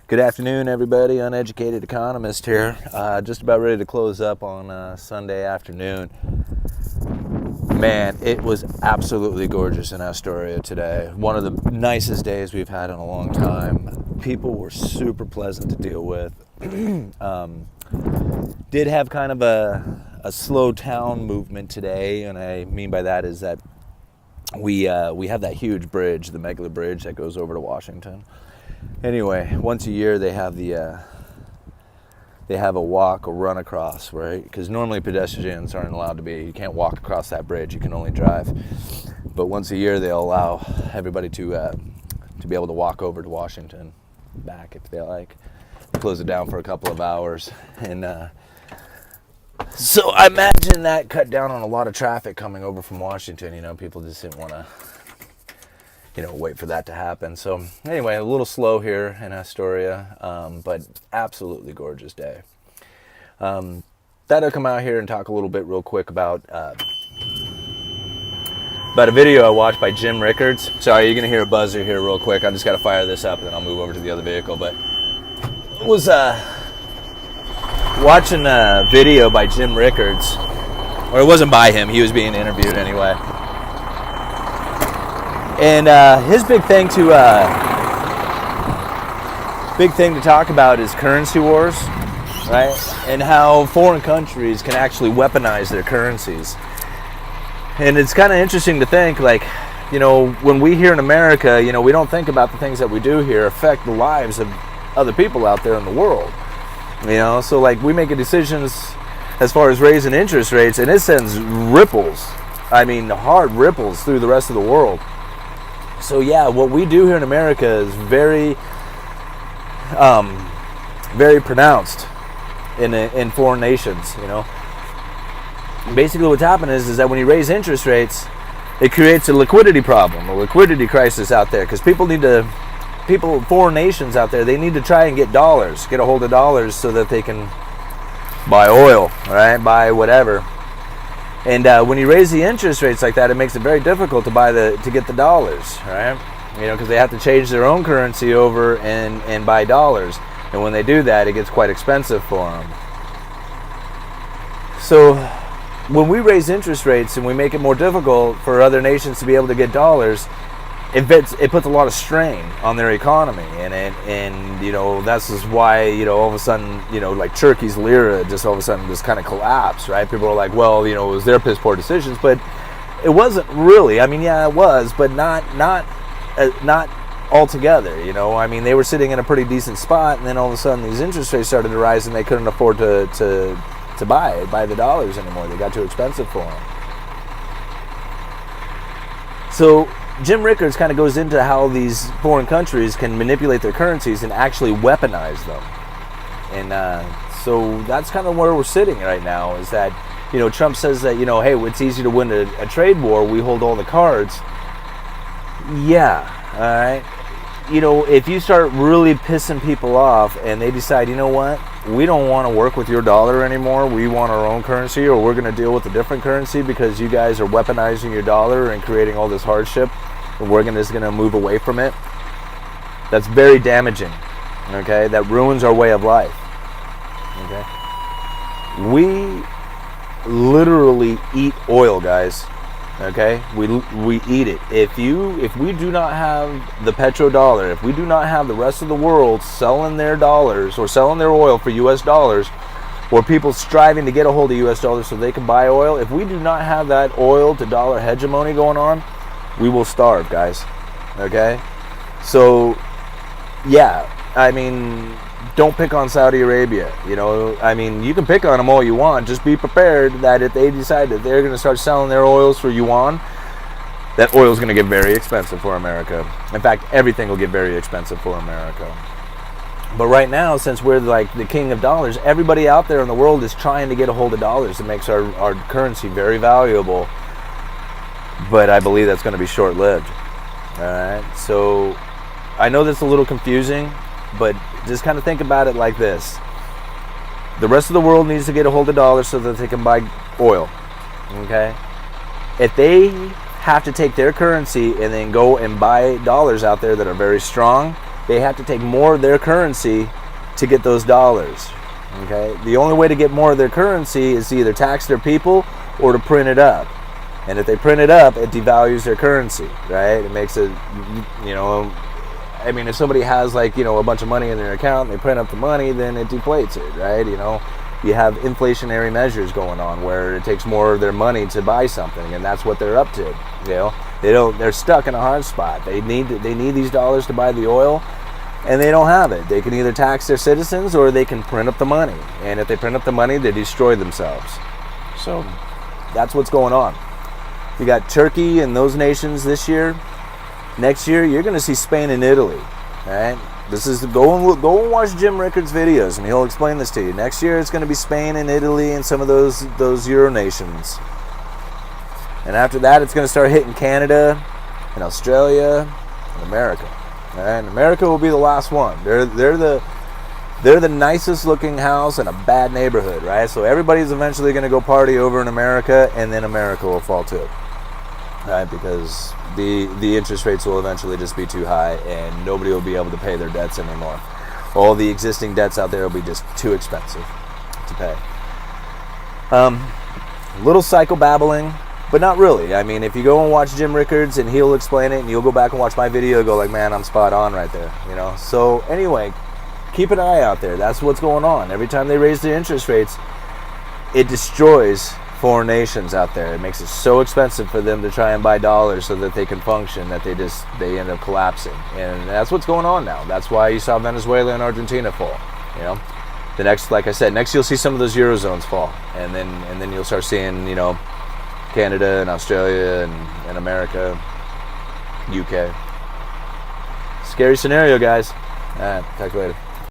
Good afternoon, everybody. Uneducated economist here. Just about ready to close up on Sunday afternoon. Man, it was absolutely gorgeous in Astoria today. One of the nicest days we've had in a long time. People were super pleasant to deal with. Did have kind of a slow town movement today, and I mean by that is that we have that huge bridge, the Megala Bridge that goes over to Washington. Anyway, once a year they have a walk or run across, right? Because normally pedestrians aren't allowed to be. You can't walk across that bridge. You can only drive. But once a year they'll allow everybody to be able to walk over to Washington, back if they like. Close it down for a couple of hours, and so I imagine that cut down on a lot of traffic coming over from Washington. You know, people just didn't want to, wait for that to happen. So anyway, a little slow here in Astoria, but absolutely gorgeous day. Thought I'd come out here and talk a little bit real quick about a video I watched by Jim Rickards. Sorry, you're going to hear a buzzer here real quick. I just got to fire this up and then I'll move over to the other vehicle. But it was watching a video by Jim Rickards, or it wasn't by him, he was being interviewed anyway. And his big thing to talk about is currency wars, right? And how foreign countries can actually weaponize their currencies. And it's kind of interesting to think, when we here in America, we don't think about the things that we do here affect the lives of other people out there in the world. So we make decisions as far as raising interest rates, and it sends ripples, hard ripples through the rest of the world. So yeah, what we do here in America is very, very pronounced in foreign nations. Basically, what's happened is that when you raise interest rates, it creates a liquidity problem, a liquidity crisis out there, because foreign nations out there, they need to try and get a hold of dollars so that they can buy oil, right? Buy whatever. And when you raise the interest rates like that, it makes it very difficult to get the dollars, right? Because they have to change their own currency over and buy dollars. And when they do that, it gets quite expensive for them. So when we raise interest rates and we make it more difficult for other nations to be able to get dollars, it puts a lot of strain on their economy, and that's just why all of a sudden like Turkey's lira just all of a sudden just kind of collapsed, right? People are like, well, it was their piss poor decisions, but it wasn't really. Yeah, it was, but not altogether. They were sitting in a pretty decent spot, and then all of a sudden these interest rates started to rise, and they couldn't afford to buy the dollars anymore. They got too expensive for them. So Jim Rickards kind of goes into how these foreign countries can manipulate their currencies and actually weaponize them. And so that's kind of where we're sitting right now, is that, Trump says that, hey, it's easy to win a trade war. We hold all the cards. Yeah, all right. If you start really pissing people off and they decide, you know what, we don't want to work with your dollar anymore, we want our own currency, or we're going to deal with a different currency because you guys are weaponizing your dollar and creating all this hardship, and we're just going to move away from it, that's very damaging, okay? That ruins our way of life, okay? We literally eat oil, guys. Okay, we eat it. If we do not have the petrodollar, if we do not have the rest of the world selling their dollars or selling their oil for U.S. dollars, or people striving to get a hold of U.S. dollars so they can buy oil, if we do not have that oil to dollar hegemony going on, we will starve, guys. Okay, so yeah, don't pick on Saudi Arabia. You can pick on them all you want. Just be prepared that if they decide that they're going to start selling their oils for yuan, that oil is going to get very expensive for America. In fact, everything will get very expensive for America. But right now, since we're like the king of dollars, everybody out there in the world is trying to get a hold of dollars. It makes our currency very valuable. But I believe that's going to be short-lived. All right. So I know that's a little confusing, but just kind of think about it like this. The rest of the world needs to get a hold of dollars so that they can buy oil. Okay? If they have to take their currency and then go and buy dollars out there that are very strong, they have to take more of their currency to get those dollars. Okay, the only way to get more of their currency is to either tax their people or to print it up. And if they print it up, it devalues their currency, right? It makes it, you know, I mean, if somebody has like, you know, a bunch of money in their account and they print up the money, then it deflates it, right? You know, you have inflationary measures going on where it takes more of their money to buy something, and that's what they're up to. You know, they're stuck in a hard spot. They need these dollars to buy the oil, and they don't have it. They can either tax their citizens or they can print up the money. And if they print up the money, they destroy themselves. So that's what's going on. You got Turkey and those nations this year. Next year, you're going to see Spain and Italy. All right? This is go and watch Jim Rickards' videos, and he'll explain this to you. Next year, it's going to be Spain and Italy and some of those Euro nations. And after that, it's going to start hitting Canada and Australia and America. And America will be the last one. They're the nicest looking house in a bad neighborhood, right? So everybody's eventually going to go party over in America, and then America will fall too, right? Because the interest rates will eventually just be too high, and nobody will be able to pay their debts anymore. All the existing debts out there will be just too expensive to pay. Little psychobabbling, but not really. I mean, if you go and watch Jim Rickards and he'll explain it, and you'll go back and watch my video, you'll go like, man, I'm spot on right there, you know? So anyway, keep an eye out there. That's what's going on. Every time they raise the interest rates, it destroys foreign nations out there. It makes it so expensive for them to try and buy dollars so that they can function that they end up collapsing. And that's what's going on now. That's why you saw Venezuela and Argentina fall, you know? The next, like I said, next you'll see some of those Eurozones fall, and then you'll start seeing, you know, Canada and Australia and America, UK. Scary scenario, guys. All right, talk to you later.